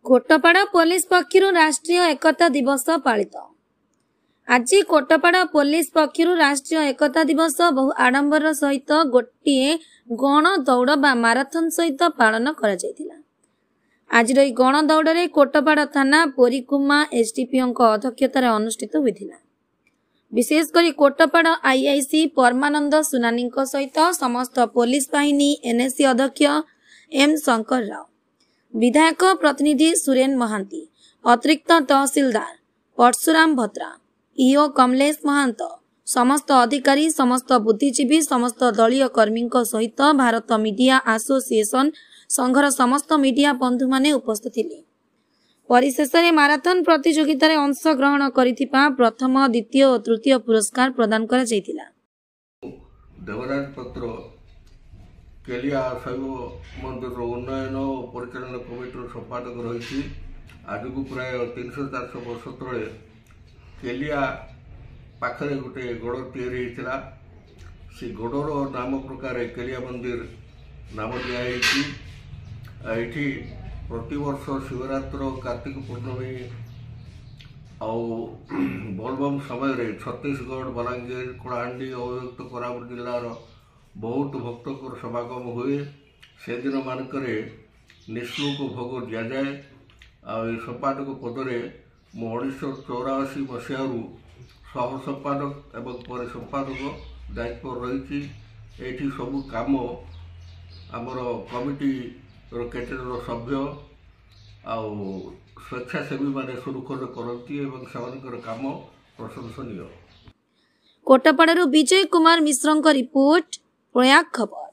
कोटपाड़ा police पक्षरु राष्ट्रीय एकता दिवस पालित। आज कोटपाड़ा पुलिस पक्षरु राष्ट्रीय एकता दिवस बहु आडंबर सहित गोटे गण दौड़ बा माराथन सहित पालन करा जायतिला। आज गण दौड़ कोटपाड़ा थाना पोरीकुमा एसडीपीओ अध्यक्षतार अनुष्ठित होइतिला। विशेषकर कोटपाड़ा आईआईसी परमानंद सुनानी सहित समस्त पुलिस बाहिनी एनएससी अध्यक्ष एम शंकर राव, विधायक प्रतिनिधि सुरेन महांती, अतिरिक्त तहसीलदार परशुराम भद्रा, ईओ कमलेश महांत, समस्त अधिकारी, समस्त बुद्धिजीवी, समस्त दलीय कर्मी सहित भारत मीडिया एसोसिएशन संघर समस्त मीडिया बंधु माने उपस्थित थिले। परिशेष में माराथन प्रतियोगितार अंश ग्रहण करिथिबा प्रथम, द्वितीय और तृतीय पुरस्कार प्रदान करा जायतिला। देवराज पत्र केलिया शैव मंदिर उन्नयन और परिचालन कमिटर संपादक रही। आज को प्राय 300-400 वर्ष तले केलिया पाखरे गोटे गड़ या से गड़र नाम प्रकार केलिया मंदिर नाम दिखाई। प्रतिवर्ष शिवरात्र, कार्तिक पूर्णमी आउ बोलबम समय छत्तीसगढ़, बलांगीर, कलाहांडी अभियुक्त कोरापुट जिलार बहुत भक्तों समागम हुए। से दिन मानक निःशुल्क भोग दि जाए। संपादक पदरे मु 1984 मसीह सह संपादक एवं पर संपादक दायित्व रही। ये सबू काम आमर कमिटी केटेर सभ्य आउ स्वेच्छासेवी माने सुरुखुर करती और काम प्रशंसनीय। कोटपाड़ारू विजय कुमार मिश्र रिपोर्ट, प्रयाग खबर।